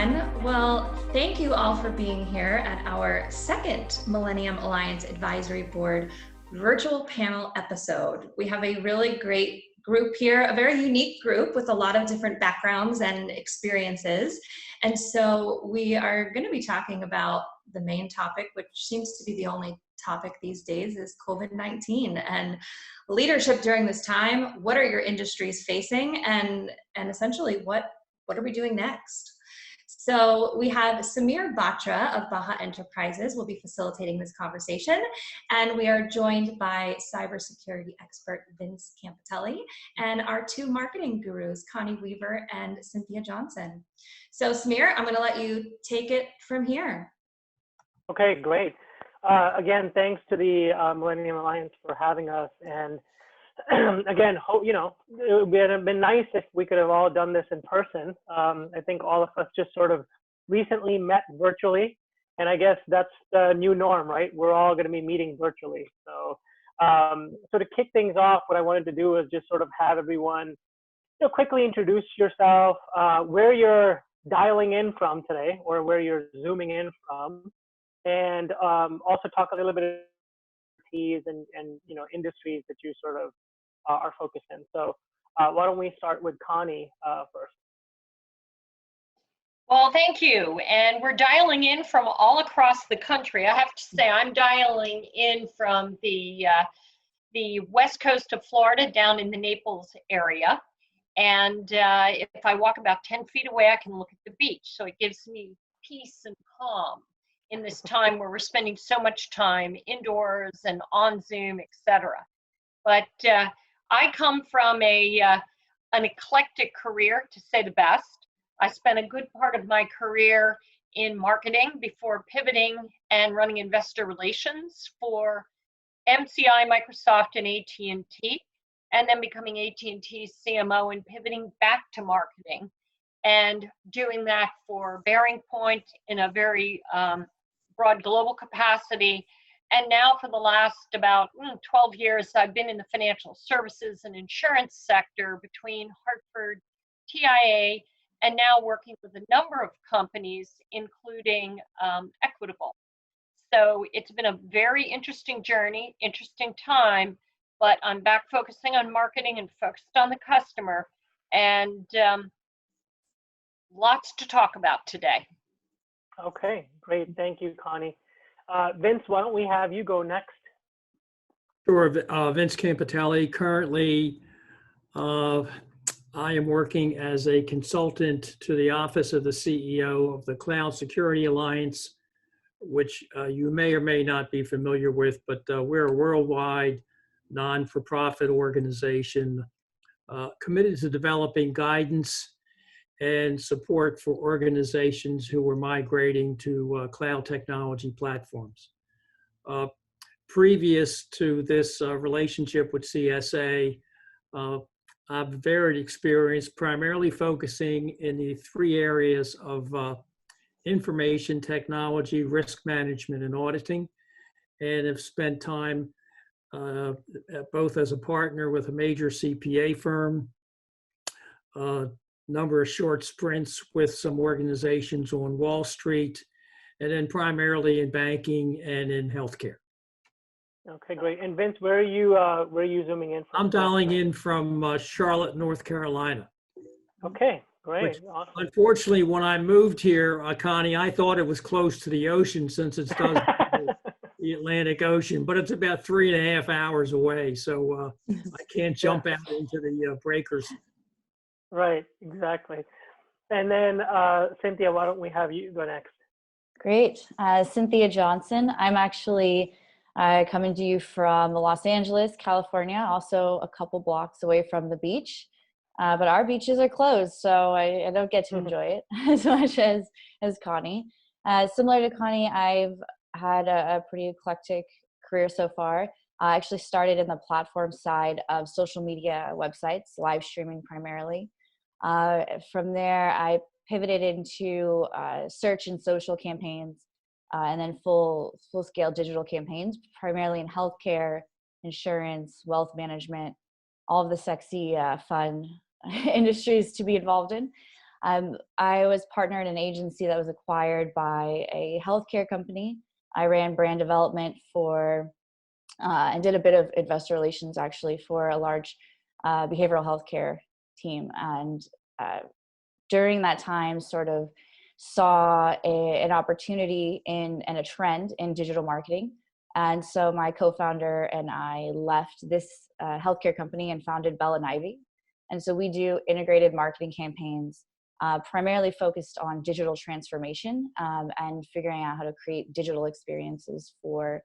everyone. Well, thank you all for being here at our second Millennium Alliance Advisory Board virtual panel episode. We have a really great group here, a very unique group with a lot of different backgrounds and experiences. And so we are going to be talking about the main topic, which seems to be the only topic these days, is COVID-19 and leadership during this time. What are your industries facing, and essentially what are we doing next? So we have Samir Batra of BAHA Enterprises will be facilitating this conversation, and we are joined by cybersecurity expert Vince Campitelli and our two marketing gurus, Connie Weaver and Cynthia Johnson. So Samir, I'm going to let you take it from here. Okay, great. Again, thanks to the Millennium Alliance for having us. And again, it would have been nice if we could have all done this in person. I think all of us just sort of recently met virtually, and I guess that's the new norm, right? We're all going to be meeting virtually. So, to kick things off, what I wanted to do is just sort of have everyone, quickly introduce yourself, where you're dialing in from today, or where you're zooming in from, and also talk a little bit about and industries that you sort of are focused in. So why don't we start with Connie first? Well, thank you. And we're dialing in from all across the country. I have to say, I'm dialing in from the west coast of Florida, down in the Naples area. And if I walk about 10 feet away, I can look at the beach. So it gives me peace and calm in this time where we're spending so much time indoors and on Zoom, etc. But I come from an eclectic career, to say the best. I spent a good part of my career in marketing before pivoting and running investor relations for MCI, Microsoft, and AT&T, and then becoming AT&T's CMO and pivoting back to marketing and doing that for Bearing Point in a very broad global capacity. And now for the last about 12 years, I've been in the financial services and insurance sector between Hartford, TIA, and now working with a number of companies, including Equitable. So it's been a very interesting journey, interesting time, but I'm back focusing on marketing and focused on the customer, and lots to talk about today. Okay, great. Thank you, Connie. Vince, why don't we have you go next? Sure. Vince Campitelli. Currently, I am working as a consultant to the Office of the CEO of the Cloud Security Alliance, which you may or may not be familiar with, but we're a worldwide non-for-profit organization committed to developing guidance and support for organizations who are migrating to cloud technology platforms. Previous to this relationship with CSA, I've varied experience, primarily focusing in the three areas of information technology, risk management, and auditing, and have spent time both as a partner with a major CPA firm, number of short sprints with some organizations on Wall Street, and then primarily in banking and in healthcare. Okay, great. And Vince, where are you zooming in from? I'm dialing in from Charlotte, North Carolina. Okay, great. Awesome. Unfortunately, when I moved here, Connie, I thought it was close to the ocean since it's the Atlantic Ocean, but it's about 3.5 hours away. So I can't jump out into the breakers. Right, exactly. And then Cynthia, why don't we have you go next? Great. Cynthia Johnson. I'm actually coming to you from Los Angeles, California, also a couple blocks away from the beach. But our beaches are closed, so I don't get to enjoy it as much as Connie. Similar to Connie, I've had a pretty eclectic career so far. I actually started in the platform side of social media websites, live streaming primarily. From there, I pivoted into search and social campaigns, and then full-scale digital campaigns, primarily in healthcare, insurance, wealth management, all of the sexy, fun industries to be involved in. I was partnered in an agency that was acquired by a healthcare company. I ran brand development for, and did a bit of investor relations actually for a large behavioral healthcare team. And during that time, sort of saw an opportunity and a trend in digital marketing. And so my co-founder and I left this healthcare company and founded Bell and Ivy. And so we do integrated marketing campaigns, primarily focused on digital transformation and figuring out how to create digital experiences for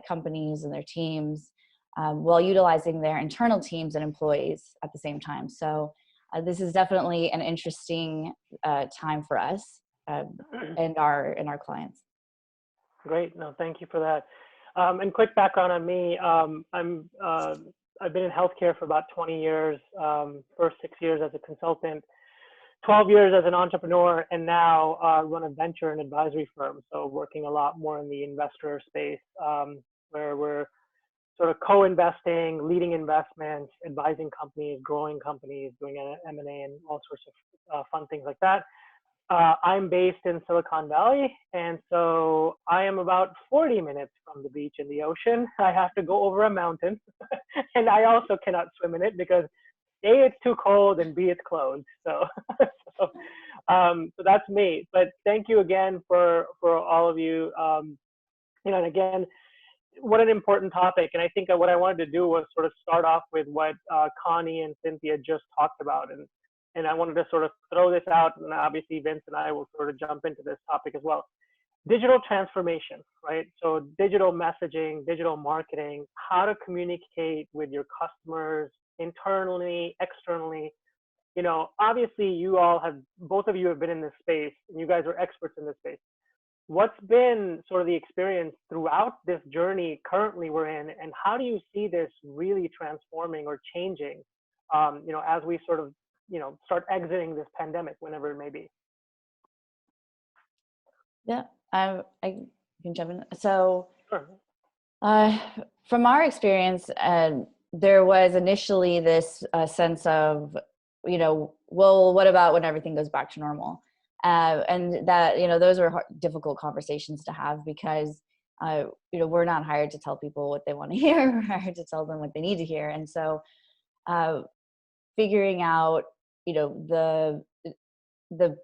companies and their teams while utilizing their internal teams and employees at the same time. So this is definitely an interesting time for us and our clients. Great. No, thank you for that. And quick background on me. I've been in healthcare for about 20 years, first 6 years as a consultant, 12 years as an entrepreneur, and now run a venture and advisory firm. So working a lot more in the investor space, where we're sort of co-investing, leading investments, advising companies, growing companies, doing M&A and all sorts of fun things like that. I'm based in Silicon Valley, and so I am about 40 minutes from the beach and the ocean. I have to go over a mountain, and I also cannot swim in it because A, it's too cold, and B, it's closed. So, so that's me. But thank you again for all of you. And again, what an important topic. And I think what I wanted to do was sort of start off with what Connie and Cynthia just talked about. And I wanted to sort of throw this out, and obviously Vince and I will sort of jump into this topic as well. Digital transformation, right? So digital messaging, digital marketing, how to communicate with your customers internally, externally. You know, obviously you all have, both of you have been in this space, and you guys are experts in this space. What's been sort of the experience throughout this journey currently we're in, and how do you see this really transforming or changing, you know, as we sort of, you know, start exiting this pandemic, whenever it may be? Yeah, I can jump in. So Sure. From our experience, there was initially this sense of, you know, well, what about when everything goes back to normal? And that, you know, those are difficult conversations to have because, you know, we're not hired to tell people what they want to hear. We're hired to tell them what they need to hear. And so figuring out, you know, the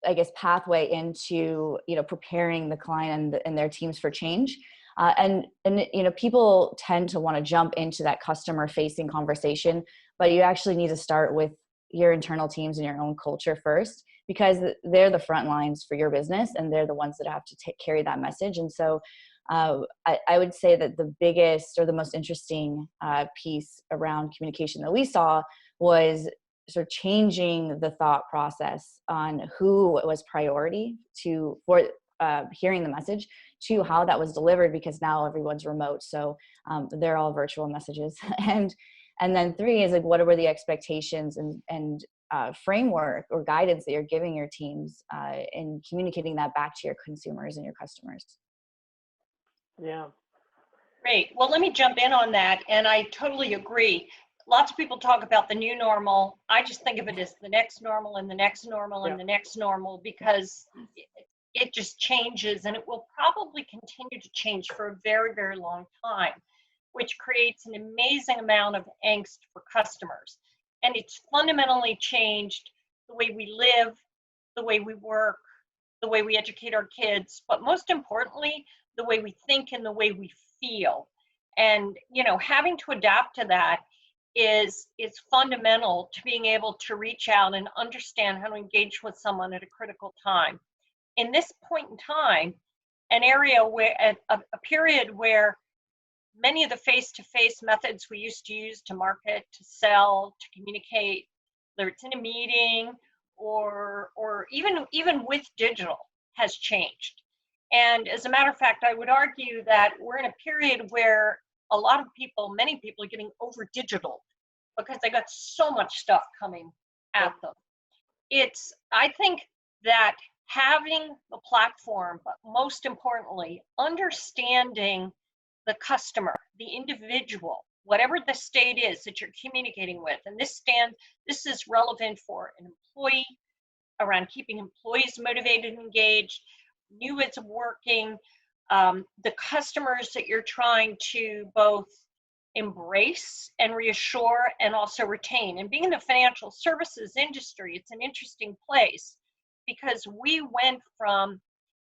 I guess pathway into, you know, preparing the client and their teams for change. And you know, people tend to want to jump into that customer facing conversation, but you actually need to start with your internal teams and your own culture first, because they're the front lines for your business and they're the ones that have to carry that message. And so I would say that the biggest or the most interesting piece around communication that we saw was sort of changing the thought process on who was priority for hearing the message to how that was delivered, because now everyone's remote. So they're all virtual messages. And then 3 is like, what were the expectations and framework or guidance that you're giving your teams in communicating that back to your consumers and your customers? Yeah. Great. Well, let me jump in on that. And I totally agree. Lots of people talk about the new normal. I just think of it as the next normal and the next normal and the next normal, because it just changes, and it will probably continue to change for a very, very long time, which creates an amazing amount of angst for customers. And it's fundamentally changed the way we live, the way we work, the way we educate our kids, but most importantly, the way we think and the way we feel. And, you know, having to adapt to that is fundamental to being able to reach out and understand how to engage with someone at a critical time. In this point in time, an area where, a period where many of the face-to-face methods we used to use to market, to sell, to communicate, whether it's in a meeting or even with digital, has changed. And as a matter of fact, I would argue that we're in a period where a lot of people, many people, are getting over digital because they got so much stuff coming at them. I think that having the platform, but most importantly, understanding the customer, the individual, whatever the state is that you're communicating with, and this is relevant for an employee, around keeping employees motivated and engaged, new ways of working, the customers that you're trying to both embrace and reassure and also retain. And being in the financial services industry, it's an interesting place because we went from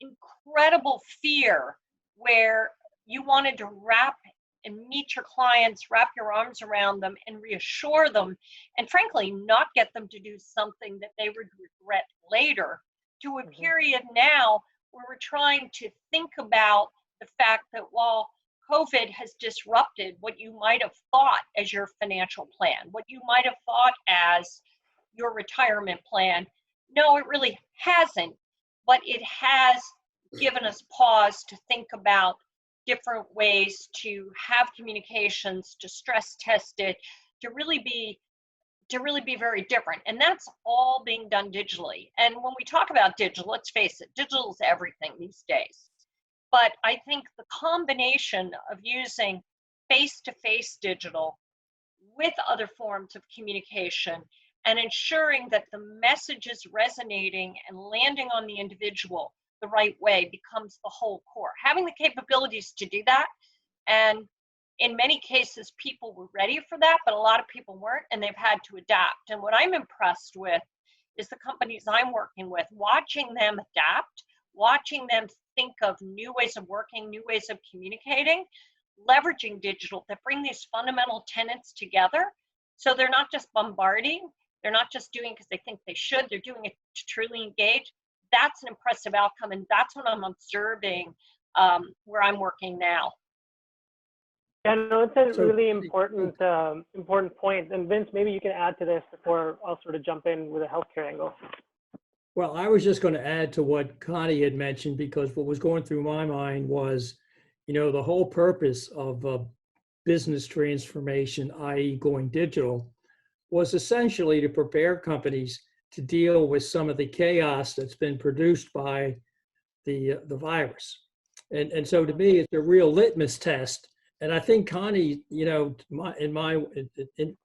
incredible fear where you wanted to wrap and meet your clients, wrap your arms around them and reassure them, and frankly, not get them to do something that they would regret later, to a period now where we're trying to think about the fact that while COVID has disrupted what you might have thought as your financial plan, what you might have thought as your retirement plan, no, it really hasn't, but it has given us pause to think about different ways to have communications, to stress test it, to really be very different. And that's all being done digitally. And when we talk about digital, let's face it, digital is everything these days. But I think the combination of using face-to-face digital with other forms of communication and ensuring that the message is resonating and landing on the individual the right way becomes the whole core. Having the capabilities to do that, and in many cases, people were ready for that, but a lot of people weren't, and they've had to adapt. And what I'm impressed with is the companies I'm working with, watching them adapt, watching them think of new ways of working, new ways of communicating, leveraging digital that bring these fundamental tenets together. So they're not just bombarding, they're not just doing because they think they should, they're doing it to truly engage. That's an impressive outcome, and that's what I'm observing where I'm working now. Yeah, no, it's a really important point. And Vince, maybe you can add to this before I'll sort of jump in with a healthcare angle. Well, I was just going to add to what Connie had mentioned, because what was going through my mind was, the whole purpose of business transformation, i.e. going digital, was essentially to prepare companies to deal with some of the chaos that's been produced by the virus. And so to me, it's a real litmus test. And I think Connie,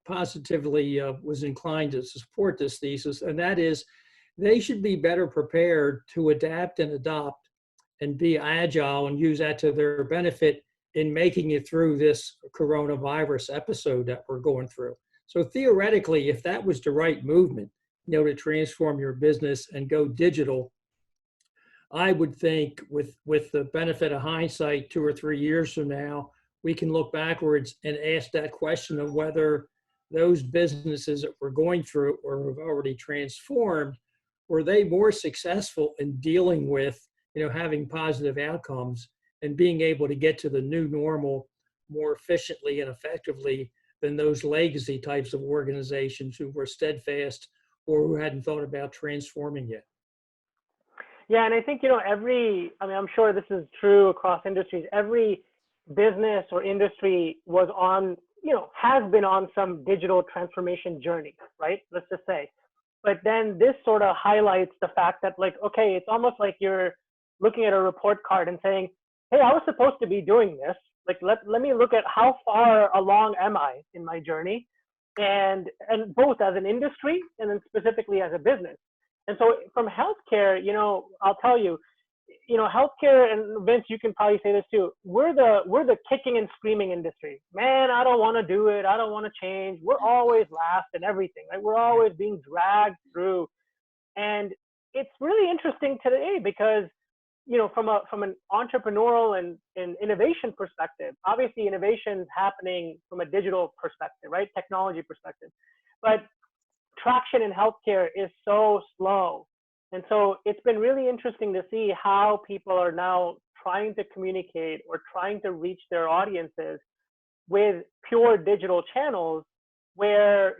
positively was inclined to support this thesis, and that is they should be better prepared to adapt and adopt and be agile and use that to their benefit in making it through this coronavirus episode that we're going through. So theoretically, if that was the right movement, to transform your business and go digital, I would think with the benefit of hindsight, 2 or 3 years from now, we can look backwards and ask that question of whether those businesses that we're going through or have already transformed, were they more successful in dealing with, having positive outcomes and being able to get to the new normal more efficiently and effectively than those legacy types of organizations who were steadfast or who hadn't thought about transforming yet. Yeah, and I think, I'm sure this is true across industries. Every business or industry was on, has been on some digital transformation journey, right? Let's just say. But then this sort of highlights the fact that, okay, it's almost like you're looking at a report card and saying, hey, I was supposed to be doing this. Let me look at how far along am I in my journey, and both as an industry and then specifically as a business. And so from healthcare, I'll tell you, healthcare, and Vince, you can probably say this too, we're the kicking and screaming industry. Man, I don't want to do it. I don't want to change. We're always last in everything, right? We're always being dragged through. And it's really interesting today because, from an entrepreneurial and innovation perspective, obviously innovation is happening from a digital perspective, right? Technology perspective. But traction in healthcare is so slow. And so it's been really interesting to see how people are now trying to communicate or trying to reach their audiences with pure digital channels where,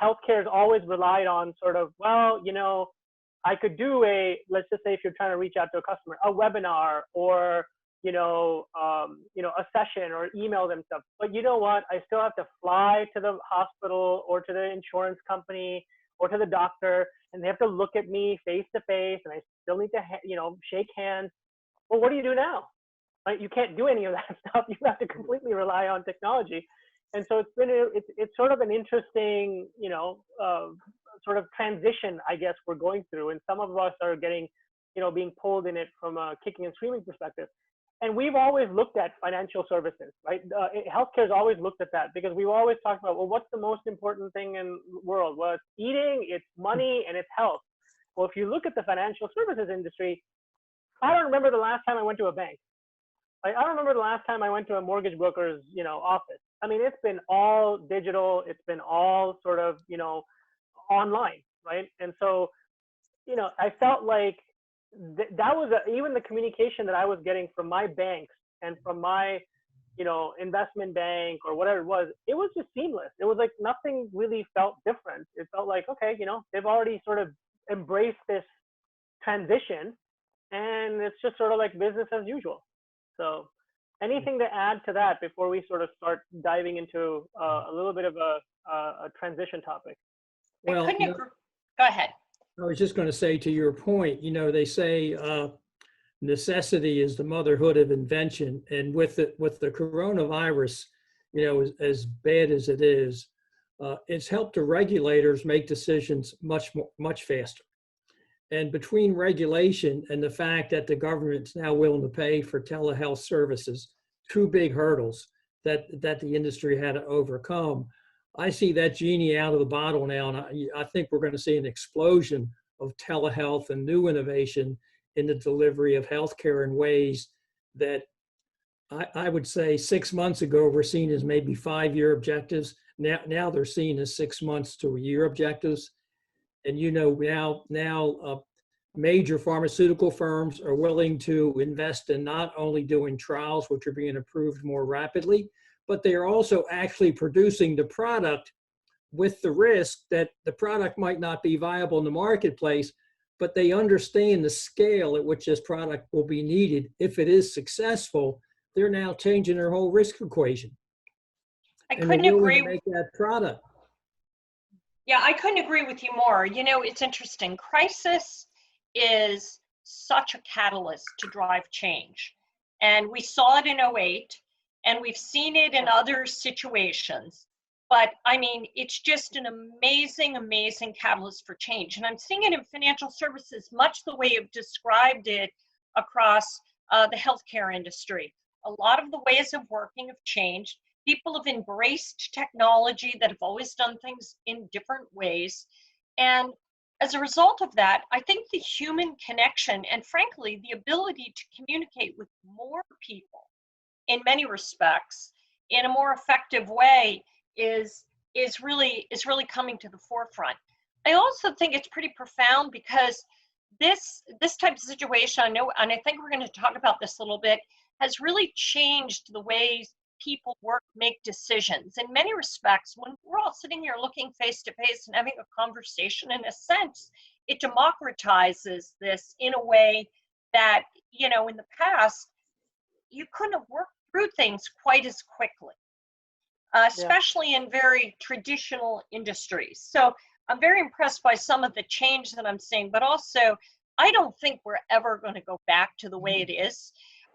healthcare has always relied on sort of, I could do let's just say if you're trying to reach out to a customer, a webinar or, a session or email them stuff. But you know what? I still have to fly to the hospital or to the insurance company or to the doctor, and they have to look at me face to face, and I still need to, shake hands. Well, what do you do now? Right? You can't do any of that stuff. You have to completely rely on technology. And so it's sort of an interesting, sort of transition, I guess, we're going through, and some of us are getting, being pulled in it from a kicking and screaming perspective. And we've always looked at financial services, right? Healthcare's always looked at that, because we've always talked about, well, what's the most important thing in the world? Well, it's eating, it's money, and it's health. Well, if you look at the financial services industry, I don't remember the last time I went to a bank. Like, I don't remember the last time I went to a mortgage broker's, office. I mean, it's been all digital. It's been all sort of, online, right? And so, I felt like that was even the communication that I was getting from my banks and from my, investment bank or whatever it was just seamless. It was like nothing really felt different. It felt like, okay, they've already sort of embraced this transition, and it's just sort of like business as usual. So anything to add to that before we sort of start diving into a little bit of a transition topic? Well, Go ahead. I was just going to say, to your point, they say necessity is the motherhood of invention. And with the coronavirus, as bad as it is, it's helped the regulators make decisions much faster. And between regulation and the fact that the government's now willing to pay for telehealth services, two big hurdles that the industry had to overcome, I see that genie out of the bottle now, and I think we're going to see an explosion of telehealth and new innovation in the delivery of healthcare in ways that I would say 6 months ago were seen as maybe 5-year objectives. Now they're seen as 6 months to a year objectives. And now major pharmaceutical firms are willing to invest in not only doing trials, which are being approved more rapidly, but they are also actually producing the product with the risk that the product might not be viable in the marketplace, but they understand the scale at which this product will be needed. If it is successful, they're now changing their whole risk equation. I couldn't agree to make that product. Yeah, I couldn't agree with you more. It's interesting. Crisis is such a catalyst to drive change. And we saw it in 2008, and we've seen it in other situations. But I mean, it's just an amazing, amazing catalyst for change. And I'm seeing it in financial services, much the way you've described it across the healthcare industry. A lot of the ways of working have changed. People have embraced technology that have always done things in different ways. And as a result of that, I think the human connection and frankly, the ability to communicate with more people in many respects in a more effective way is really coming to the forefront. I also think it's pretty profound because this type of situation, I know, and I think we're going to talk about this a little bit, has really changed the ways people work, make decisions. In many respects, when we're all sitting here looking face to face and having a conversation, in a sense, it democratizes this in a way that, in the past, you couldn't have worked through things quite as quickly, especially in very traditional industries. So I'm very impressed by some of the change that I'm seeing, but also I don't think we're ever going to go back to the way it is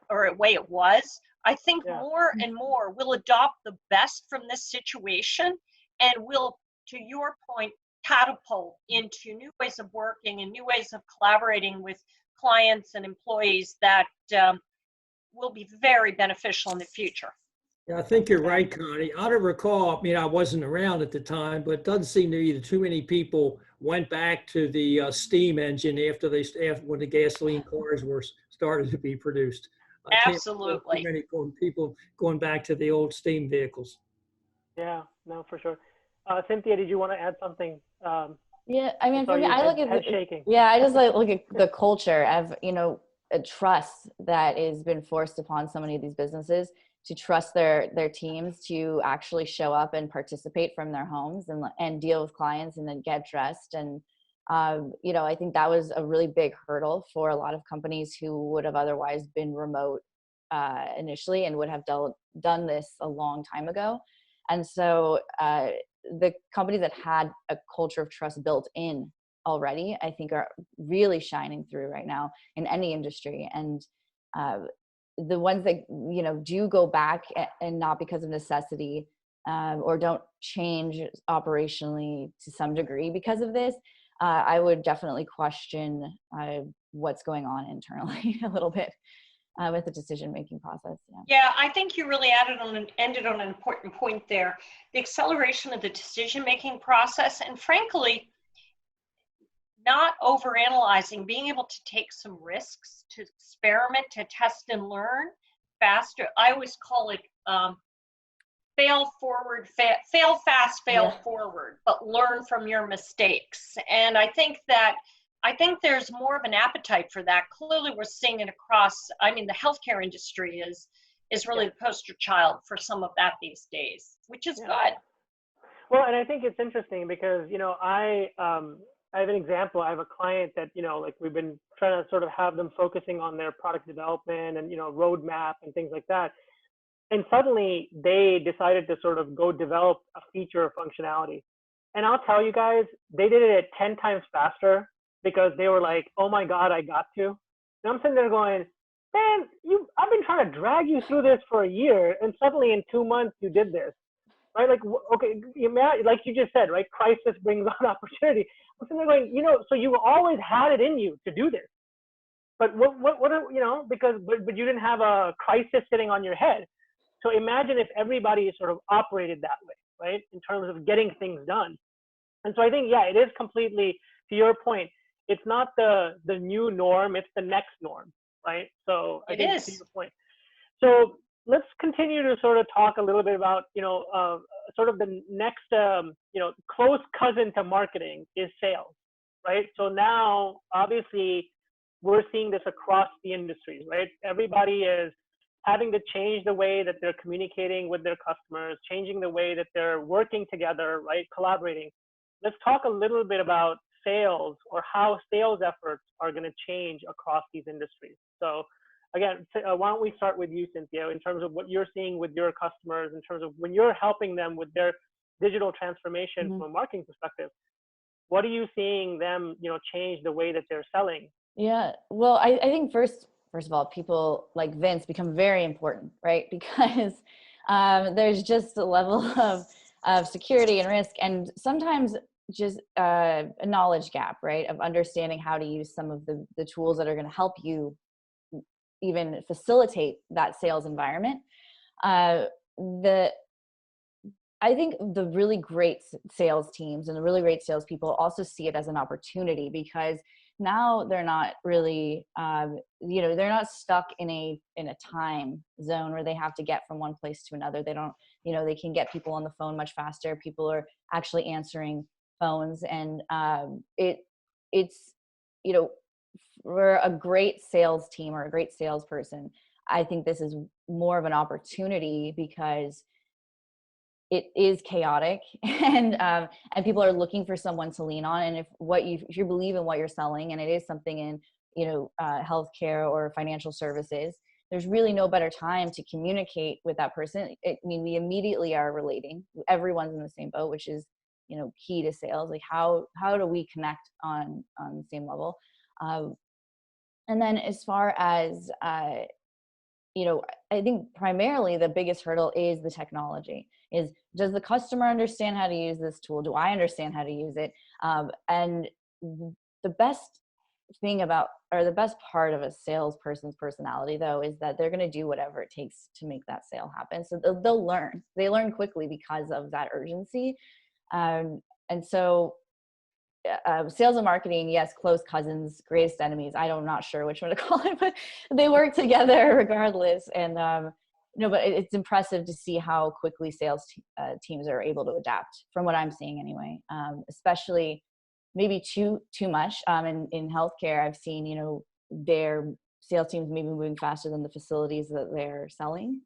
or the way it was. I think more and more we'll adopt the best from this situation and will, to your point, catapult into new ways of working and new ways of collaborating with clients and employees that will be very beneficial in the future. Yeah, I think you're right, Connie. I don't recall, I wasn't around at the time, but it doesn't seem to me that too many people went back to the steam engine after when the gasoline cars were started to be produced. Absolutely. Many people going back to the old steam vehicles. Yeah, no, for sure. Cynthia, did you want to add something? Yeah, I mean, for me, I look at head shaking. Yeah, I just look at the culture of a trust that has been forced upon so many of these businesses to trust their teams to actually show up and participate from their homes and deal with clients and then get dressed. And I think that was a really big hurdle for a lot of companies who would have otherwise been remote initially and would have done this a long time ago. And so the companies that had a culture of trust built in already, I think, are really shining through right now in any industry. And the ones that do go back and not because of necessity, or don't change operationally to some degree because of this, I would definitely question what's going on internally a little bit with the decision-making process. Yeah, I think you really ended on an important point there. The acceleration of the decision-making process, and frankly, not overanalyzing, being able to take some risks, to experiment, to test and learn faster. I always call it fail fast, fail forward, but learn from your mistakes. And I think there's more of an appetite for that. Clearly, we're seeing it across. I mean, the healthcare industry is really the poster child for some of that these days, which is good. Well, and I think it's interesting because, you know, I have an example. I have a client that, you know, like we've been trying to sort of have them focusing on their product development and, you know, roadmap and things like that. And suddenly they decided to sort of go develop a feature or functionality. And I'll tell you guys, they did it 10 times faster because they were like, oh my God, I got to. And I'm sitting there going, man, I've been trying to drag you through this for a year, and suddenly in 2 months you did this. Right? Like, okay, like you just said, right? Crisis brings on opportunity. I'm sitting there going, you know, so you always had it in you to do this. But what are, you know, because, but you didn't have a crisis sitting on your head. So imagine if everybody sort of operated that way, right? In terms of getting things done. And so I think, yeah, it is completely, to your point, it's not the new norm, it's the next norm, right? So I think to your point. So let's continue to sort of talk a little bit about, you know, sort of the next, you know, close cousin to marketing is sales, right? So now, obviously, we're seeing this across the industries, right? Everybody is having to change the way that they're communicating with their customers, changing the way that they're working together, right? Collaborating. Let's talk a little bit about sales, or how sales efforts are going to change across these industries. So again, why don't we start with you, Cynthia, in terms of what you're seeing with your customers, in terms of when you're helping them with their digital transformation from a marketing perspective, what are you seeing them, you know, change the way that they're selling? Yeah, well, I think first of all, people like Vince become very important, right? Because there's just a level of security and risk, and sometimes just a knowledge gap, right? Of understanding how to use some of the tools that are going to help you even facilitate that sales environment. I think the really great sales teams and the really great salespeople also see it as an opportunity, because now they're not really, you know, they're not stuck in a time zone where they have to get from one place to another. They don't, you know, they can get people on the phone much faster. People are actually answering phones, and it's, you know, for a great sales team or a great salesperson, I think this is more of an opportunity, because it is chaotic, and people are looking for someone to lean on. And if you believe in what you're selling, and it is something in, you know, healthcare or financial services, there's really no better time to communicate with that person. I mean, we immediately are relating. Everyone's in the same boat, which is, you know, key to sales. Like how do we connect on the same level? And then as far as, you know, I think primarily the biggest hurdle is the technology. Does the customer understand how to use this tool? Do I understand how to use it? And the best thing about, or the best part of a salesperson's personality, though, is that they're going to do whatever it takes to make that sale happen. So they'll learn. They learn quickly because of that urgency. And so sales and marketing, yes, close cousins, greatest enemies. I'm not sure which one to call it, but they work together regardless. And no, but it's impressive to see how quickly sales teams are able to adapt, from what I'm seeing anyway. Especially maybe too much in healthcare. I've seen, you know, their sales teams maybe moving faster than the facilities that they're selling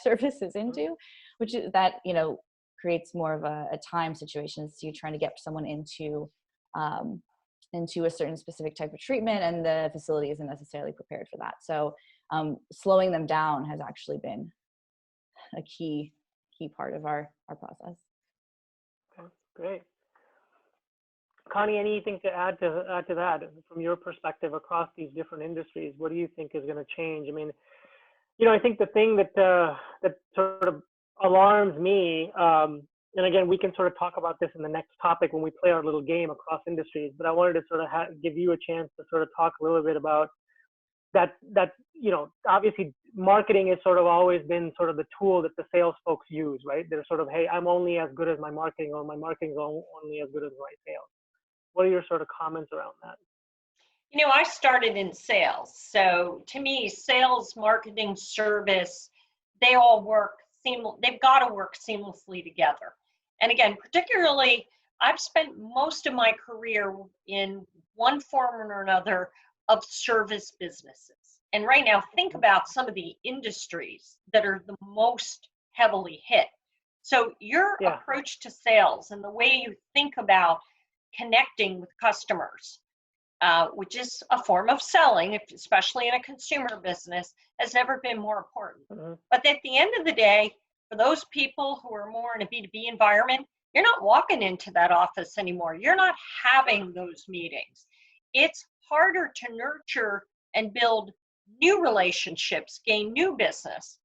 services into, which is that, you know, creates more of a time situation. So you're trying to get someone into a certain specific type of treatment, and the facility isn't necessarily prepared for that. So slowing them down has actually been a key part of our process. Okay, great. Connie, anything to add to that from your perspective across these different industries? What do you think is going to change? I mean, you know, I think the thing that sort of alarms me, and again, we can sort of talk about this in the next topic when we play our little game across industries, but I wanted to sort of give you a chance to sort of talk a little bit about that, obviously marketing has sort of always been sort of the tool that the sales folks use, right? They're sort of, hey, I'm only as good as my marketing, or my marketing is only as good as my sales. What are your sort of comments around that? I started in sales. So to me, sales, marketing, service, they all work they've got to work seamlessly together. And again, particularly, I've spent most of my career in one form or another of service businesses. And right now, think about some of the industries that are the most heavily hit. So your approach to sales and the way you think about connecting with customers, which is a form of selling, especially in a consumer business, has never been more important. Mm-hmm. But at the end of the day, for those people who are more in a B2B environment, you're not walking into that office anymore. You're not having those meetings. It's harder to nurture and build new relationships, gain new business.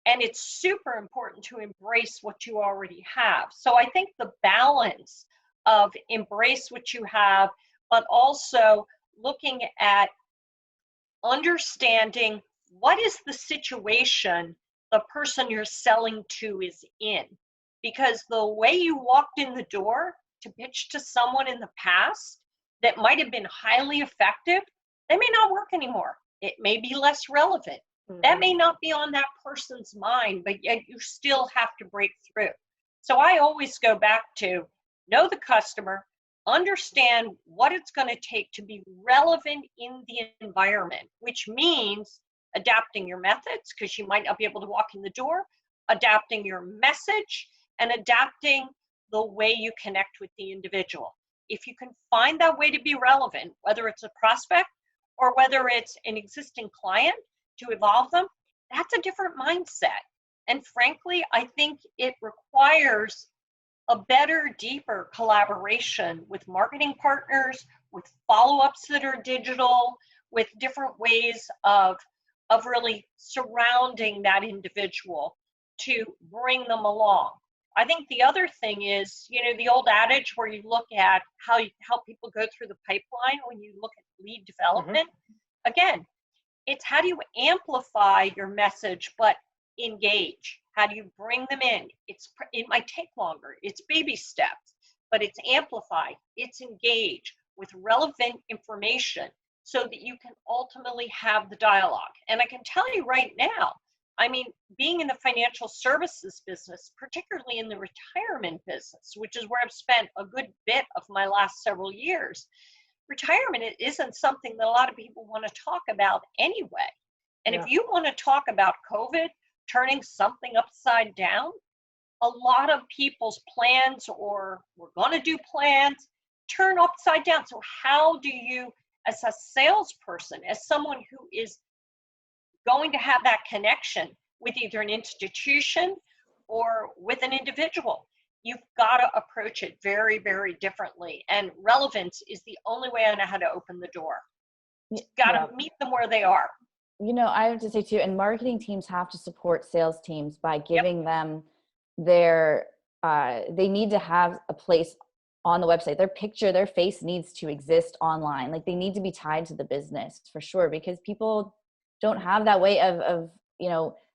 And it's super important to embrace what you already have. So I think the balance of embrace what you have, but also looking at understanding what is the situation the person you're selling to is in. Because the way you walked in the door to pitch to someone in the past that might have been highly effective, they may not work anymore. It may be less relevant. Mm-hmm. That may not be on that person's mind, but yet you still have to break through. So I always go back to know the customer, understand what it's going to take to be relevant in the environment, which means adapting your methods, because you might not be able to walk in the door, adapting your message, and adapting the way you connect with the individual. If you can find that way to be relevant, whether it's a prospect or whether it's an existing client, to evolve them, that's a different mindset. And frankly, I think it requires a better, deeper collaboration with marketing partners, with follow-ups that are digital, with different ways of really surrounding that individual to bring them along. I think the other thing is, the old adage where you look at how people go through the pipeline when you look at lead development. Mm-hmm. Again, it's how do you amplify your message, but engage? How do you bring them in? It might take longer. It's baby steps, but it's amplify, it's engage with relevant information so that you can ultimately have the dialogue. And I can tell you right now, being in the financial services business, particularly in the retirement business, which is where I've spent a good bit of my last several years, retirement isn't something that a lot of people want to talk about anyway. And if you want to talk about COVID turning something upside down, a lot of people's plans, or we're going to do plans, turn upside down. So how do you, as a salesperson, as someone who is going to have that connection with either an institution or with an individual, you've got to approach it very, very differently. And relevance is the only way I know how to open the door. You've got to meet them where they are. I have to say too, and marketing teams have to support sales teams by giving them their, they need to have a place on the website. Their picture, their face needs to exist online. Like, they need to be tied to the business for sure, because people don't have that way of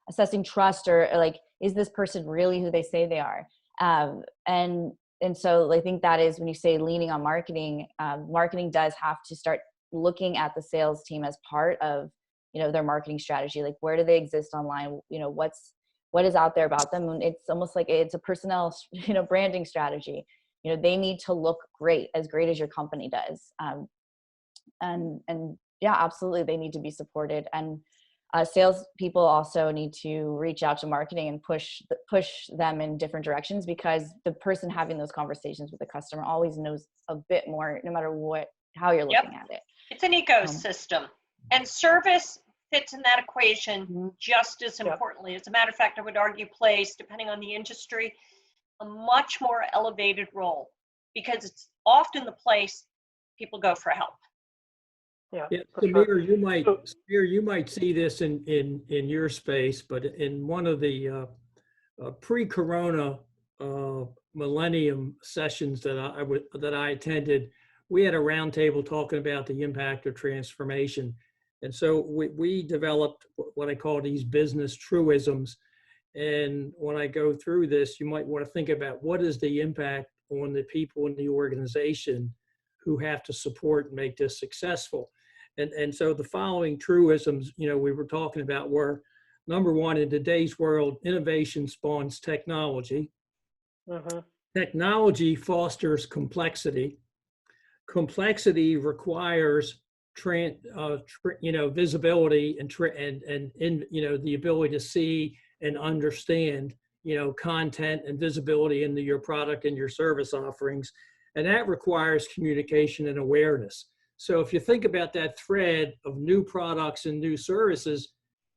assessing trust, or like, is this person really who they say they are? And so I think that is when you say leaning on marketing, marketing does have to start looking at the sales team as part of, their marketing strategy. Like, where do they exist online? What is out there about them? And it's almost like it's a personnel, branding strategy. They need to look great as your company does. And yeah, absolutely. They need to be supported. And sales people also need to reach out to marketing and push them in different directions, because the person having those conversations with the customer always knows a bit more, no matter how you're looking at it. It's an ecosystem, and service fits in that equation just as importantly. As a matter of fact, I would argue plays, depending on the industry, a much more elevated role, because it's often the place people go for help. Yeah, Samir, you might see this in your space, but in one of the pre-corona Millennium sessions that I attended, we had a roundtable talking about the impact of transformation. And so we developed what I call these business truisms. And when I go through this, you might want to think about what is the impact on the people in the organization who have to support and make this successful. And so the following truisms, we were talking about were, number one, in today's world, innovation spawns technology. Technology fosters complexity. Complexity requires visibility and the ability to see and understand content and visibility into your product and your service offerings, and that requires communication and awareness. So if you think about that thread of new products and new services,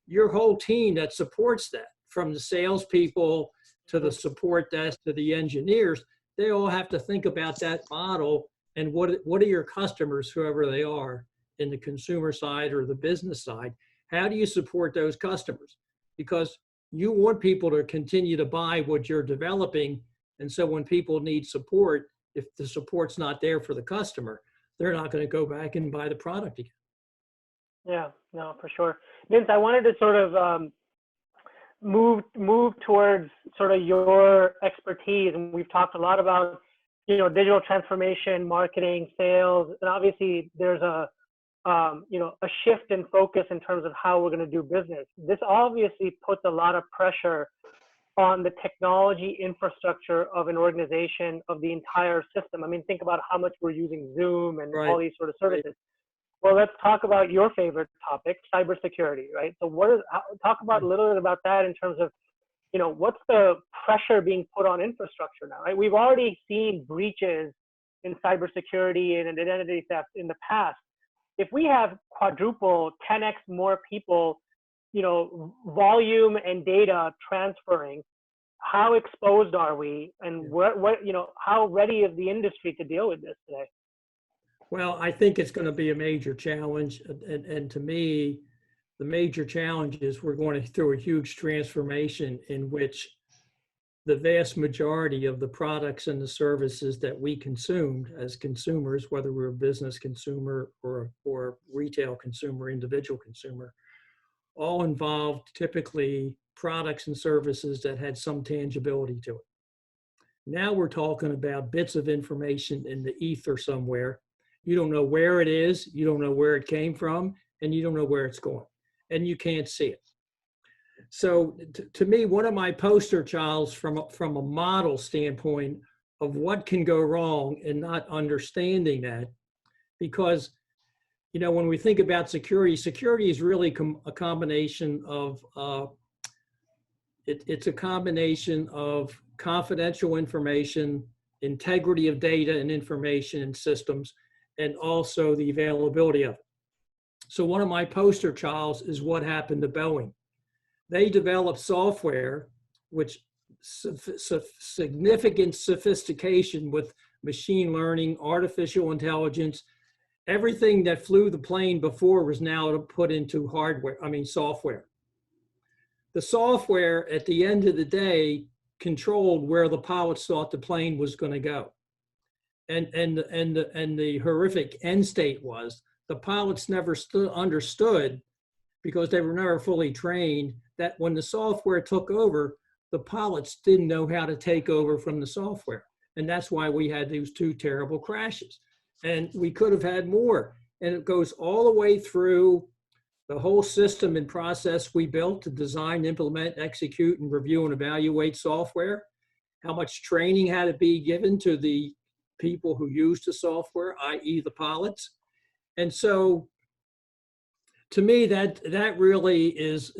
your whole team that supports that, from the salespeople to the support desk to the engineers, they all have to think about that model and what are your customers, whoever they are, in the consumer side or the business side. How do you support those customers? Because you want people to continue to buy what you're developing. And so when people need support, if the support's not there for the customer, they're not going to go back and buy the product again. Yeah, no, for sure. Vince, I wanted to sort of move towards sort of your expertise. And we've talked a lot about, digital transformation, marketing, sales, and obviously there's a shift in focus in terms of how we're going to do business. This obviously puts a lot of pressure on the technology infrastructure of an organization, of the entire system. I mean, think about how much we're using Zoom and all these sort of services. Right. Well, let's talk about your favorite topic, cybersecurity, right? So talk about a little bit about that in terms of, what's the pressure being put on infrastructure now, right? We've already seen breaches in cybersecurity and identity theft in the past. If we have quadruple, 10x more people, volume and data transferring, how exposed are we, and how ready is the industry to deal with this today? Well, I think it's going to be a major challenge, and to me, the major challenge is we're going through a huge transformation in which the vast majority of the products and the services that we consumed as consumers, whether we're a business consumer or retail consumer, individual consumer, all involved typically products and services that had some tangibility to it. Now we're talking about bits of information in the ether somewhere. You don't know where it is, you don't know where it came from, and you don't know where it's going, and you can't see it. So to me, one of my poster childs from a model standpoint of what can go wrong in not understanding that, because when we think about security is really a combination of it's a combination of confidential information, integrity of data and information and systems, and also the availability of it. So one of my poster childs is what happened to Boeing. They developed software which significant sophistication with machine learning, artificial intelligence. Everything that flew the plane before was now put into software. The software at the end of the day controlled where the pilots thought the plane was going to go. And the horrific end state was the pilots never understood, because they were never fully trained, that when the software took over, the pilots didn't know how to take over from the software. And that's why we had these two terrible crashes. And we could have had more. And it goes all the way through the whole system and process we built to design, implement, execute, and review and evaluate software. How much training had to be given to the people who used the software, i.e. the pilots. And so to me, that really is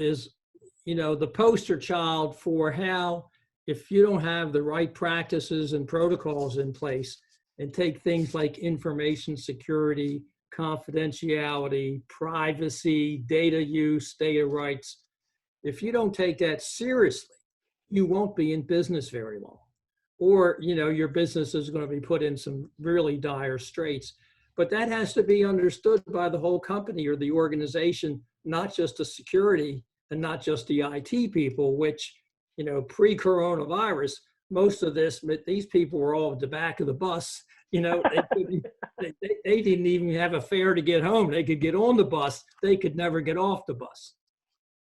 the poster child for how, if you don't have the right practices and protocols in place and take things like information security, confidentiality, privacy, data use, data rights, if you don't take that seriously, you won't be in business very long. Or, your business is going to be put in some really dire straits. But that has to be understood by the whole company or the organization, not just the security and not just the IT people, which pre-coronavirus, most of these people were all at the back of the bus. They didn't even have a fare to get home. They could get on the bus. They could never get off the bus.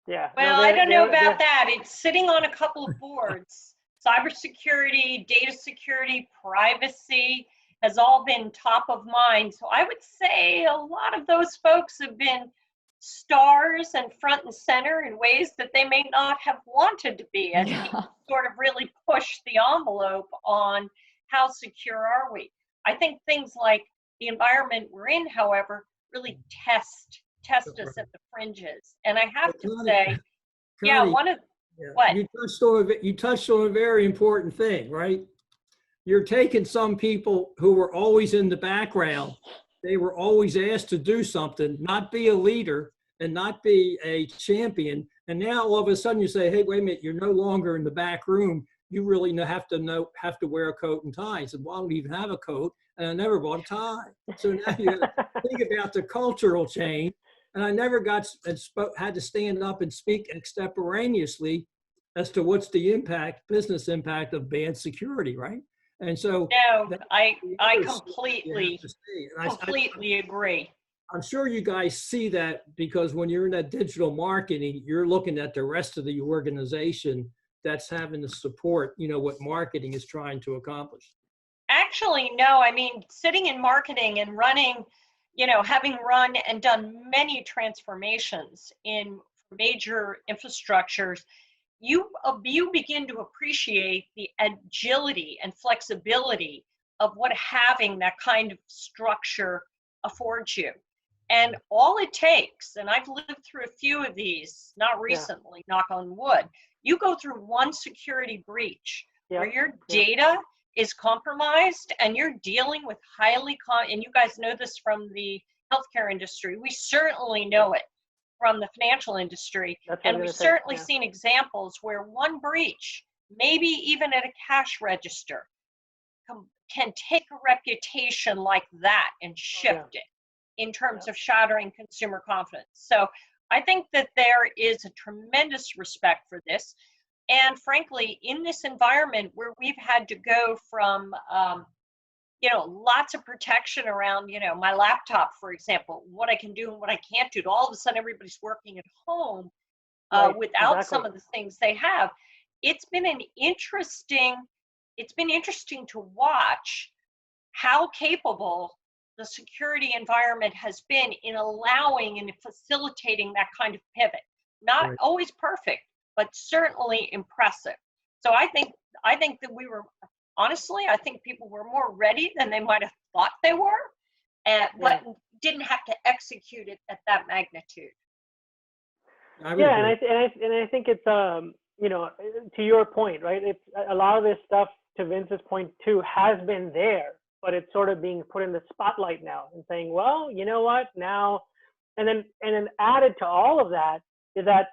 Yeah. Well, I don't know about that. It's sitting on a couple of boards. Cybersecurity, data security, privacy has all been top of mind. So I would say a lot of those folks have been stars and front and center in ways that they may not have wanted to be, and sort of really push the envelope on how secure are we. I think things like the environment we're in, however, really test us at the fringes. And I have to say, Connie, what? You touched on a very important thing, right? You're taking some people who were always in the background. They were always asked to do something, not be a leader and not be a champion. And now all of a sudden you say, hey, wait a minute, you're no longer in the back room. You really have to wear a coat and tie. I said, well, I don't even have a coat and I never bought a tie. So now you have to think about the cultural change. And I never had to stand up and speak extemporaneously as to what's the business impact of bad security, right? And so I completely agree. I'm sure you guys see that because when you're in that digital marketing, you're looking at the rest of the organization that's having to support, what marketing is trying to accomplish. Actually, no. I mean, sitting in marketing and running, having run and done many transformations in major infrastructures, you begin to appreciate the agility and flexibility of what having that kind of structure affords you. And all it takes, and I've lived through a few of these, not recently, knock on wood, you go through one security breach where your data is compromised and you're dealing with and you guys know this from the healthcare industry. We certainly know it from the financial industry. And we've certainly seen examples where one breach, maybe even at a cash register, can take a reputation like that and shift it in terms of shattering consumer confidence. So I think that there is a tremendous respect for this. And frankly, in this environment where we've had to go from, lots of protection around, my laptop, for example, what I can do and what I can't do, to all of a sudden everybody's working at home without some of the things they have. It's been interesting to watch how capable the security environment has been in allowing and facilitating that kind of pivot. Not always perfect, but certainly impressive. So I think that I think people were more ready than they might have thought they were, but didn't have to execute it at that magnitude. And I think it's to your point, right? It's a lot of this stuff, to Vince's point too, has been there, but it's sort of being put in the spotlight now and saying, well, you know what now, and then added to all of that is that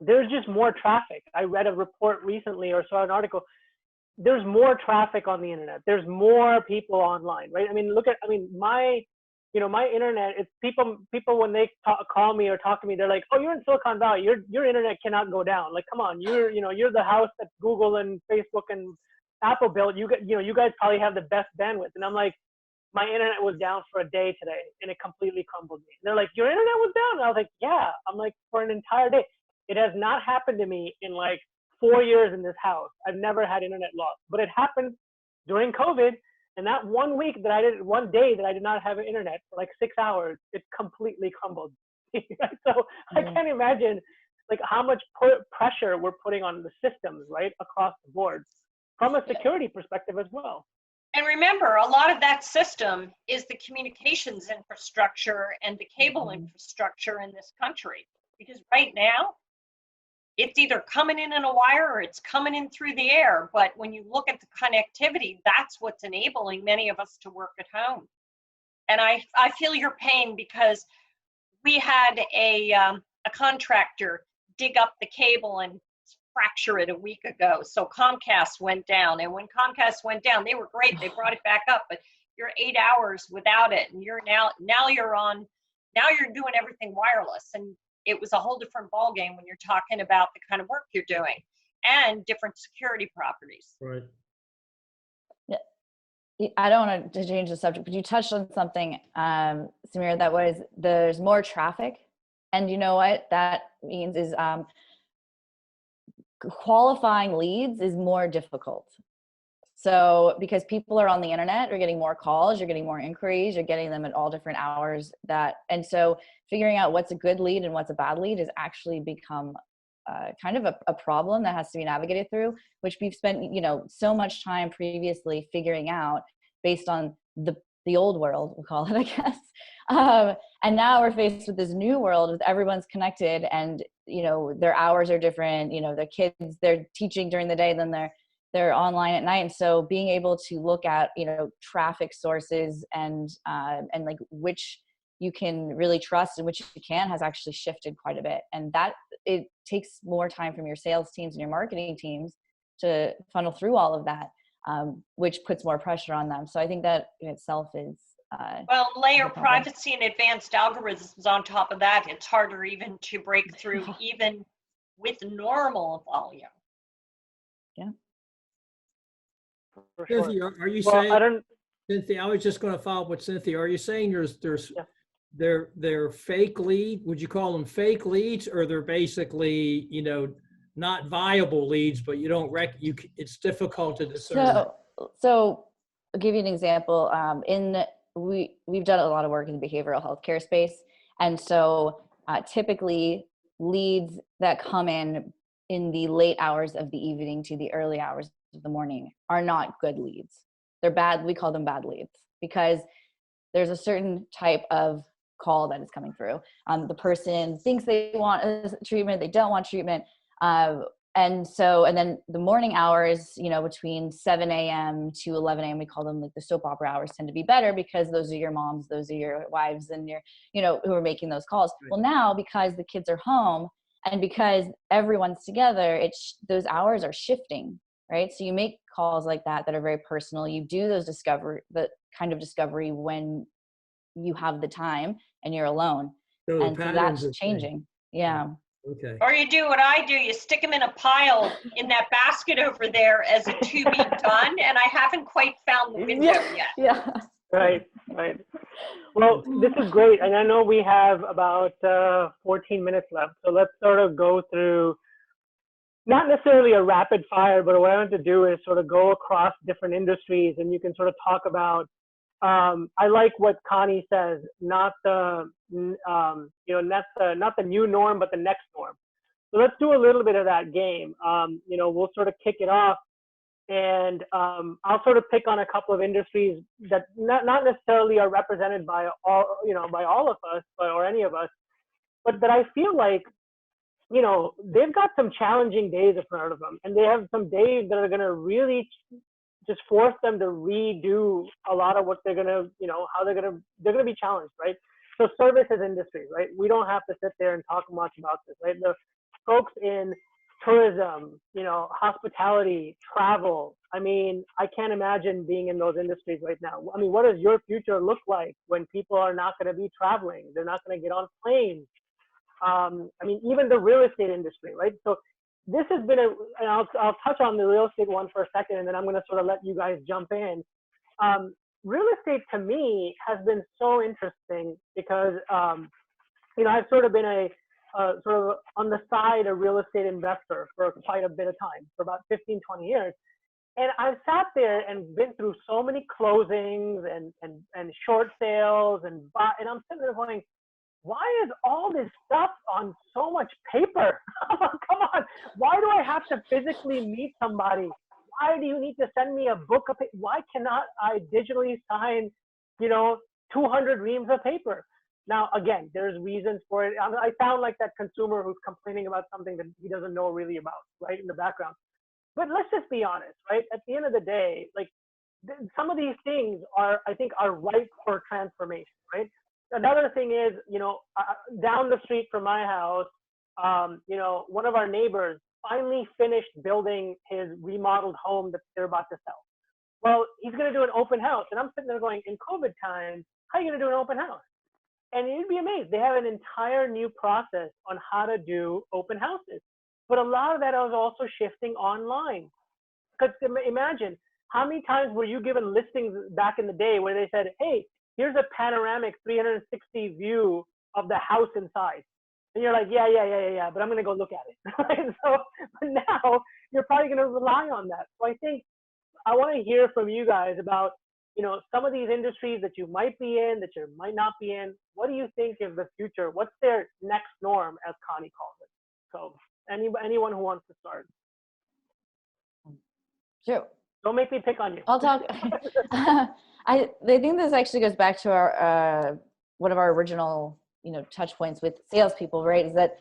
there's just more traffic. I read a report recently or saw an article. There's more traffic on the internet. There's more people online, right? I mean, my internet, it's people when they call me or talk to me, they're like, oh, you're in Silicon Valley. Your internet cannot go down. Like, come on, you're the house that Google and Facebook and Apple built. You guys probably have the best bandwidth. And I'm like, my internet was down for a day today and it completely crumbled me. And they're like, your internet was down? And I was like, yeah. I'm like, for an entire day. It has not happened to me in like 4 years in this house. I've never had internet loss, but it happened during COVID. And that one day that I did not have internet for like 6 hours, it completely crumbled. So I can't imagine like how much pressure we're putting on the systems, right, across the board from a security perspective as well. And remember, a lot of that system is the communications infrastructure and the cable infrastructure in this country. Because right now, it's either coming in a wire or it's coming in through the air. But when you look at the connectivity, that's what's enabling many of us to work at home. And I feel your pain because we had a contractor dig up the cable and fracture it a week ago. So Comcast went down. And when Comcast went down, they were great. They brought it back up. But you're 8 hours without it. And you're now you're doing everything wireless. And it was a whole different ballgame when you're talking about the kind of work you're doing. and different security properties. Right. I don't want to change the subject, but you touched on something, Samir, that was there's more traffic. And you know what that means is qualifying leads is more difficult. So because people are on the internet, you're getting more calls, you're getting more inquiries, you're getting them at all different hours and so figuring out what's a good lead and what's a bad lead has actually become kind of a problem that has to be navigated through, which we've spent, so much time previously figuring out based on the old world, we'll call it, I guess. And now we're faced with this new world with everyone's connected and, their hours are different, the kids, they're teaching during the day, then they're online at night. And so being able to look at, traffic sources and like which you can really trust and which you can has actually shifted quite a bit. And that it takes more time from your sales teams and your marketing teams to funnel through all of that, which puts more pressure on them. So I think that in itself is well, layer privacy and advanced algorithms on top of that. It's harder even to break through even with normal volume. Yeah. For sure. Cynthia, are you Well, saying, Cynthia, I was just going to follow up with Cynthia. Are you saying they're fake lead? Would you call them fake leads, or they're basically, not viable leads, but you don't it's difficult to discern? So I'll give you an example. We've done a lot of work in the behavioral healthcare space. And so typically leads that come in the late hours of the evening to the early hours of the morning are not good leads. They're bad. We call them bad leads because there's a certain type of call that is coming through. The person thinks they want treatment, they don't want treatment. And then the morning hours, between 7 a.m. to 11 a.m., we call them like the soap opera hours, tend to be better because those are your moms, those are your wives and your, who are making those calls. Right. Well, now because the kids are home and because everyone's together, those hours are shifting, right? So you make calls like that are very personal. You do the kind of discovery when you have the time and you're alone. So that's changing. Yeah. Okay. Or you do what I do, you stick them in a pile in that basket over there as a to be done, and I haven't quite found the window yet. Yeah. Right. Well, this is great. And I know we have about 14 minutes left. So let's sort of go through, not necessarily a rapid fire, but what I want to do is sort of go across different industries and you can sort of talk about, I like what Connie says, not the new norm, but the next norm. So let's do a little bit of that game. We'll sort of kick it off, and I'll sort of pick on a couple of industries that not necessarily are represented by all of us, or any of us, but that I feel like, they've got some challenging days in front of them, and they have some days that are going to really just force them to redo a lot of what they're gonna, how they're gonna be challenged, right? So services industry, right? We don't have to sit there and talk much about this, right? The folks in tourism, hospitality, travel. I mean, I can't imagine being in those industries right now. I mean, what does your future look like when people are not going to be traveling? They're not going to get on planes. I mean, even the real estate industry, right? So this has been and I'll touch on the real estate one for a second, and then I'm going to sort of let you guys jump in. Real estate to me has been so interesting because, I've sort of been a sort of on the side a real estate investor for quite a bit of time, for about 15, 20 years. And I've sat there and been through so many closings and short sales and I'm sitting there going, why is all this stuff on so much paper? Come on. Why do I have to physically meet somebody? Why do you need to send me a book of it? Why cannot I digitally sign, 200 reams of paper? Now, again, there's reasons for it. I sound like that consumer who's complaining about something that he doesn't know really about, right, in the background. But let's just be honest, right? At the end of the day, like some of these things are ripe for transformation, right? Another thing is, down the street from my house, one of our neighbors finally finished building his remodeled home that they're about to sell. Well, he's going to do an open house. And I'm sitting there going, in COVID times, how are you going to do an open house? And you'd be amazed. They have an entire new process on how to do open houses. But a lot of that was also shifting online. Because imagine, how many times were you given listings back in the day where they said, hey, here's a panoramic 360 view of the house inside. And you're like, yeah, but I'm going to go look at it. So, but now you're probably going to rely on that. So I think I want to hear from you guys about, some of these industries that you might be in, that you might not be in. What do you think is the future? What's their next norm, as Connie calls it? So anyone who wants to start. Sure. Don't make me pick on you. I'll talk. I think this actually goes back to our one of our original touch points with salespeople, right? Is that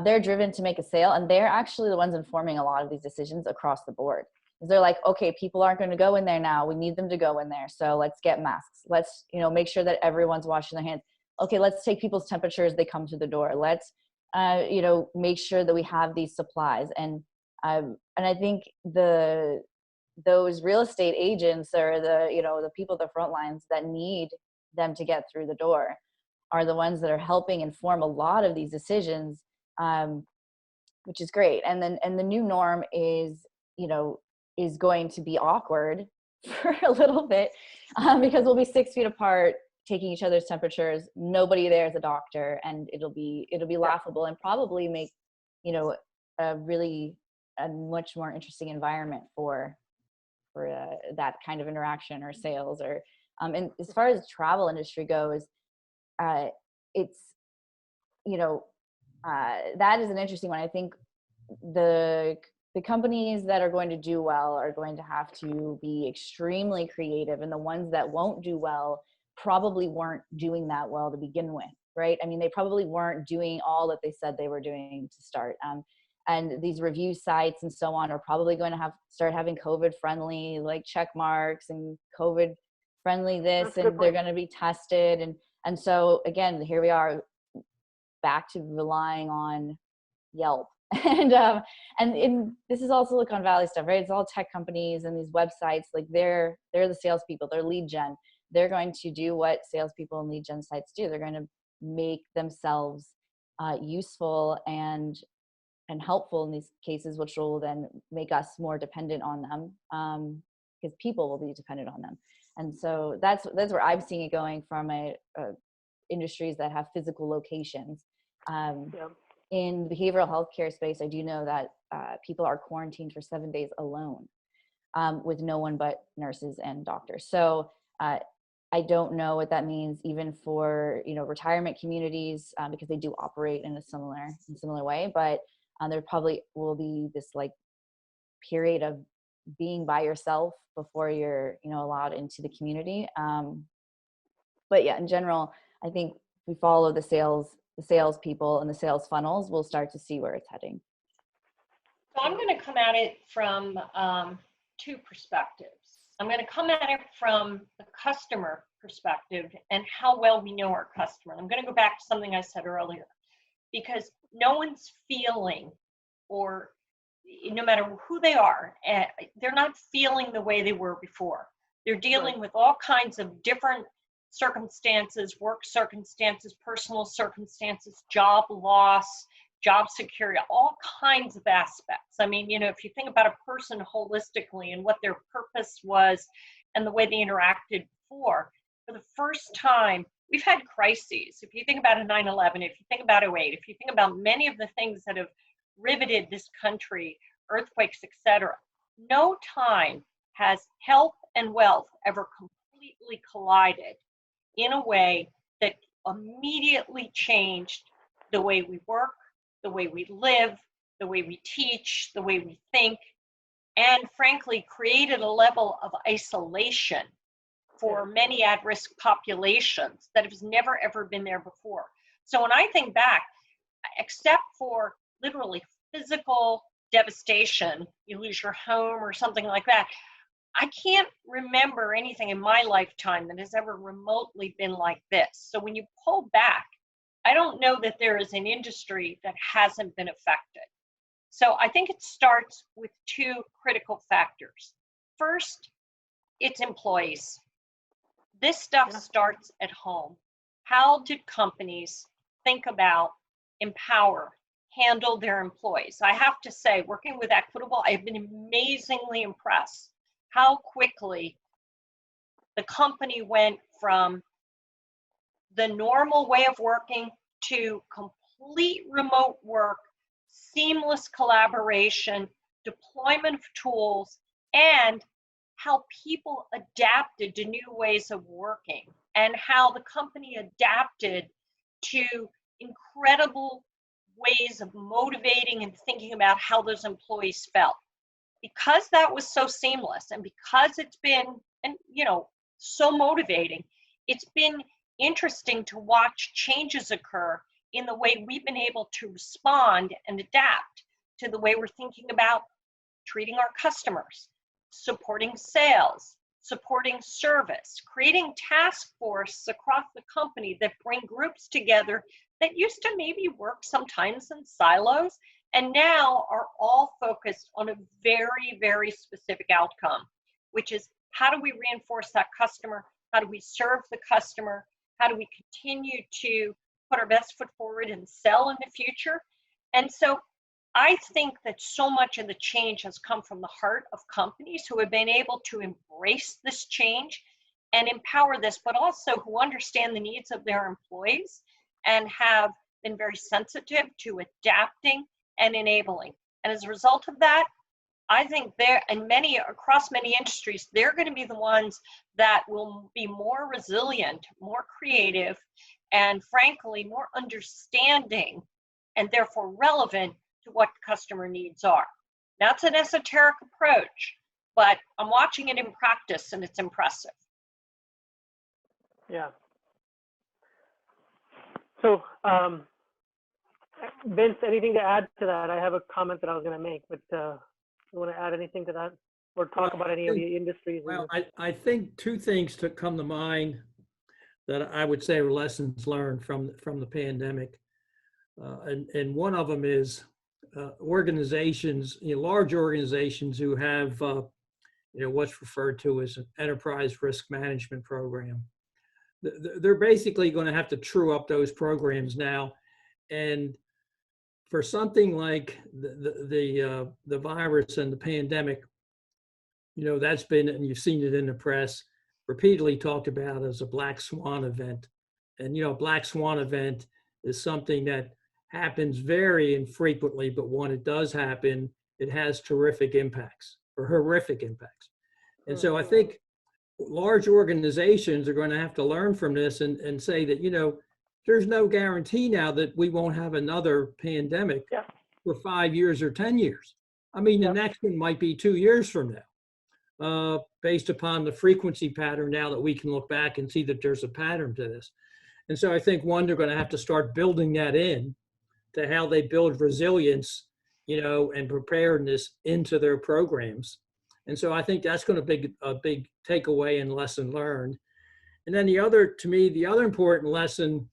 they're driven to make a sale, and they're actually the ones informing a lot of these decisions across the board. Is they're like, okay, people aren't going to go in there now. We need them to go in there, so let's get masks. Let's make sure that everyone's washing their hands. Okay, let's take people's temperatures. They come to the door. Let's make sure that we have these supplies. And I think those real estate agents or the people at the front lines that need them to get through the door are the ones that are helping inform a lot of these decisions, which is great. And the new norm is going to be awkward for a little bit because we'll be 6 feet apart taking each other's temperatures. Nobody there is a doctor, and it'll be laughable and probably make a much more interesting environment for that kind of interaction or sales. Or and as far as travel industry goes, it's that is an interesting one. I think the companies that are going to do well are going to have to be extremely creative, and the ones that won't do well probably weren't doing that well to begin with, right? I mean, they probably weren't doing all that they said they were doing to start. And these review sites and so on are probably going to start having COVID friendly like check marks and COVID friendly this, and they're going to be tested. And so again, here we are back to relying on Yelp. And this is all Silicon Valley stuff, right? It's all tech companies and these websites, like they're the salespeople, they're lead gen. They're going to do what salespeople and lead gen sites do. They're going to make themselves useful and helpful in these cases, which will then make us more dependent on them, because people will be dependent on them. And so that's where I'm seeing it going from industries that have physical locations. In the behavioral healthcare space, I do know that people are quarantined for 7 days alone, with no one but nurses and doctors. So I don't know what that means even for retirement communities, because they do operate in a similar way. But there probably will be this like period of being by yourself before you're allowed into the community. But yeah, in general, I think if we follow the sales people and the sales funnels, we'll start to see where it's heading. So I'm going to come at it from two perspectives. I'm going to come at it from the customer perspective and how well we know our customer. I'm going to go back to something I said earlier, because no one's feeling, or no matter who they are, they're not feeling the way they were before. They're dealing with all kinds of different circumstances, work circumstances, personal circumstances, job loss, job security, all kinds of aspects. I mean, if you think about a person holistically and what their purpose was and the way they interacted before, for the first time, we've had crises. If you think about a 9/11, if you think about 2008, if you think about many of the things that have riveted this country, earthquakes, etc., no time has health and wealth ever completely collided in a way that immediately changed the way we work, the way we live, the way we teach, the way we think, and frankly created a level of isolation for many at-risk populations that has never ever been there before. So when I think back, except for literally physical devastation, you lose your home or something like that, I can't remember anything in my lifetime that has ever remotely been like this. So when you pull back, I don't know that there is an industry that hasn't been affected. So I think it starts with two critical factors. First, it's employees. This stuff starts at home. How did companies think about, empower, handle their employees. I have to say, working with Equitable, I've been amazingly impressed how quickly the company went from the normal way of working to complete remote work, seamless collaboration, deployment of tools, and how people adapted to new ways of working, and how the company adapted to incredible ways of motivating and thinking about how those employees felt. Because that was so seamless, and because it's been, and so motivating, it's been interesting to watch changes occur in the way we've been able to respond and adapt to the way we're thinking about treating our customers, supporting sales, supporting service, creating task forces across the company that bring groups together that used to maybe work sometimes in silos, and now are all focused on a very, very specific outcome, which is how do we reinforce that customer? How do we serve the customer? How do we continue to put our best foot forward and sell in the future? And so I think that so much of the change has come from the heart of companies who have been able to embrace this change and empower this, but also who understand the needs of their employees and have been very sensitive to adapting and enabling. And as a result of that, I think there, and across many industries, they're going to be the ones that will be more resilient, more creative, and frankly, more understanding, and therefore relevant to what customer needs are. That's an esoteric approach, but I'm watching it in practice, and it's impressive. Yeah. So, Vince, anything to add to that? I have a comment that I was going to make, but you want to add anything to that, or talk about any of the industries? Well, I think two things to come to mind that I would say are lessons learned from the pandemic, and one of them is organizations, large organizations who have what's referred to as an enterprise risk management program. They're basically going to have to true up those programs now, and for something like the virus and the pandemic, that's been, and you've seen it in the press, repeatedly talked about as a black swan event. And black swan event is something that happens very infrequently, but when it does happen, it has terrific impacts or horrific impacts. And so I think large organizations are going to have to learn from this and say that, there's no guarantee now that we won't have another pandemic for 5 years or 10 years. I mean, the next one might be 2 years from now, based upon the frequency pattern now that we can look back and see that there's a pattern to this. And so I think, one, they're going to have to start building that in to how they build resilience, and preparedness into their programs. And so I think that's going to be a big takeaway and lesson learned. And then the other important lesson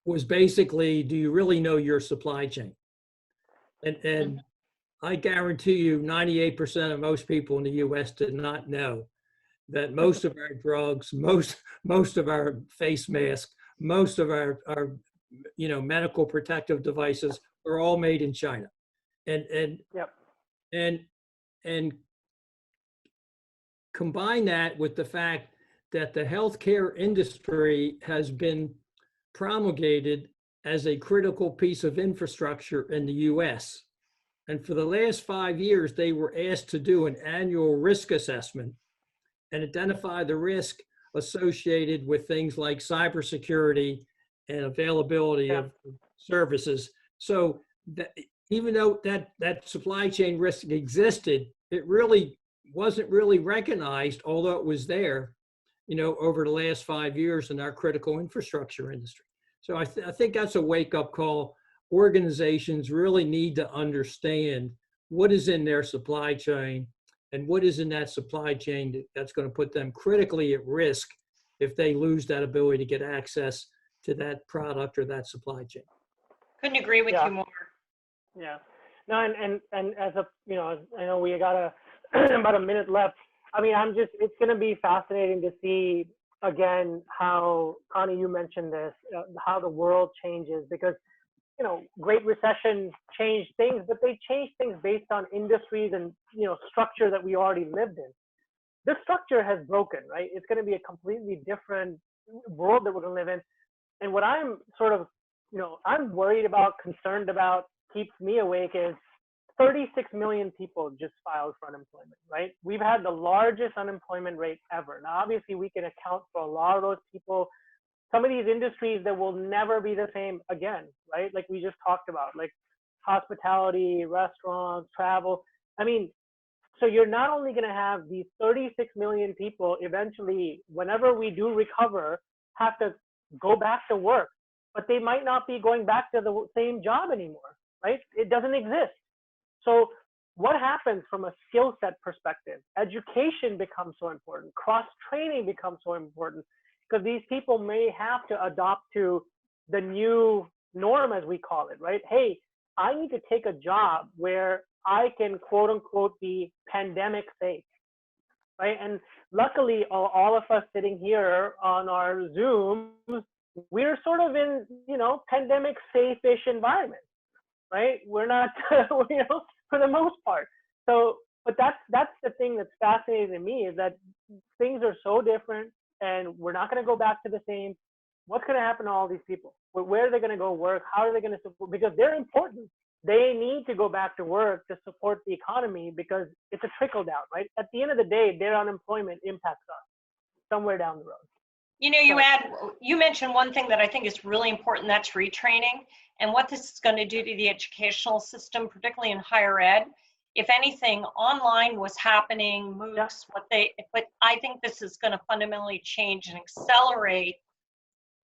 was basically, do you really know your supply chain? And I guarantee you 98% of most people in the US did not know that most of our drugs, most of our face masks, most of our medical protective devices are all made in China. And combine that with the fact that the healthcare industry has been promulgated as a critical piece of infrastructure in the US. And for the last 5 years, they were asked to do an annual risk assessment and identify the risk associated with things like cybersecurity and availability of services. So that, even though that supply chain risk existed, it really wasn't really recognized, although it was there, over the last 5 years in our critical infrastructure industry. So I think that's a wake-up call. Organizations really need to understand what is in their supply chain and what is in that supply chain that's going to put them critically at risk if they lose that ability to get access to that product or that supply chain. Couldn't agree with you more. Yeah. No, and as I know we got about a minute left. I mean, it's going to be fascinating to see, again, how, Connie, you mentioned this, how the world changes, because Great Recession changed things, but they changed things based on industries and, structure that we already lived in. This structure has broken, right? It's going to be a completely different world that we're going to live in. And what I'm sort of, I'm worried about, concerned about, keeps me awake is 36 million people just filed for unemployment, right? We've had the largest unemployment rate ever. Now, obviously, we can account for a lot of those people. Some of these industries that will never be the same again, right? Like we just talked about, like hospitality, restaurants, travel. I mean, so you're not only going to have these 36 million people eventually, whenever we do recover, have to go back to work, but they might not be going back to the same job anymore, right? It doesn't exist. So what happens from a skill set perspective? Education becomes so important. Cross-training becomes so important because these people may have to adopt to the new norm, as we call it, right? Hey, I need to take a job where I can, quote unquote, be pandemic safe, right? And luckily, all of us sitting here on our Zoom, we're sort of in, pandemic safe-ish environment, right? We're not, for the most part. So, but that's the thing that's fascinating to me is that things are so different and we're not going to go back to the same. What's going to happen to all these people? Where are they going to go work? How are they going to support? Because they're important. They need to go back to work to support the economy because it's a trickle down, right? At the end of the day, their unemployment impacts us somewhere down the road. You mentioned one thing that I think is really important, that's retraining, and what this is going to do to the educational system, particularly in higher ed. If anything, online was happening, MOOCs, but I think this is going to fundamentally change and accelerate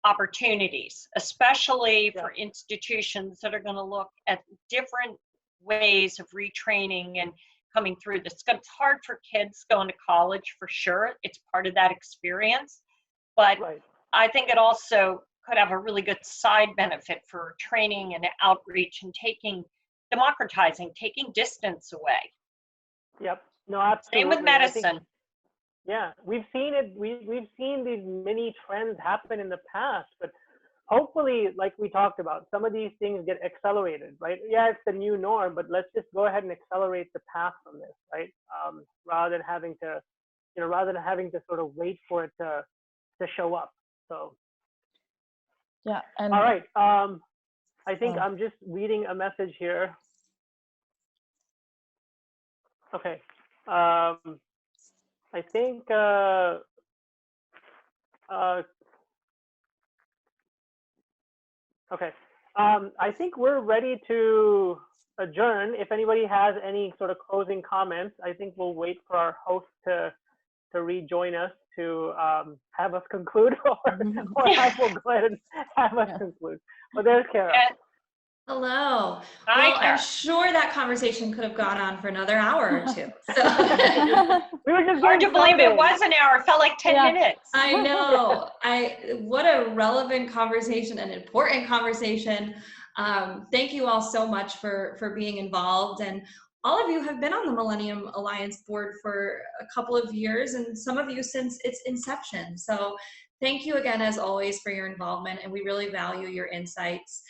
opportunities, especially for institutions that are going to look at different ways of retraining and coming through this. It's hard for kids going to college for sure. It's part of that experience. But I think it also could have a really good side benefit for training and outreach and democratizing, taking distance away. Yep. No, absolutely. Same with medicine. We've seen it. We've seen these many trends happen in the past, but hopefully, like we talked about, some of these things get accelerated, right? Yeah, it's the new norm, but let's just go ahead and accelerate the path from this, right? Rather than having to sort of wait for it to show up. So yeah. And all right. I think I'm just reading a message here. Okay. I think okay. I think we're ready to adjourn. If anybody has any sort of closing comments, I think we'll wait for our host to rejoin us to have us conclude, or I will go ahead and have us conclude. But there's Kara. Hello. Hi, Well, Kara. I'm sure that conversation could have gone on for another hour or two. So. We were just hard to believe it was an hour. It felt like 10 minutes. I know. What a relevant conversation, an important conversation. Thank you all so much for being involved. And all of you have been on the Millennium Alliance board for a couple of years, and some of you since its inception. So thank you again, as always, for your involvement, and we really value your insights.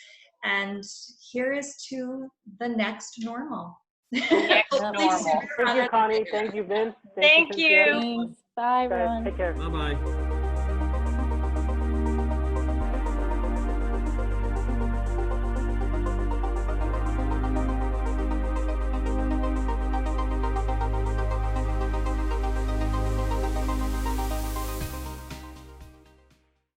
And here is to the next normal. Next normal. Thank you, Connie. Thank you, Vince. Thank you. Thanks. Bye, everyone. Take care. Bye-bye.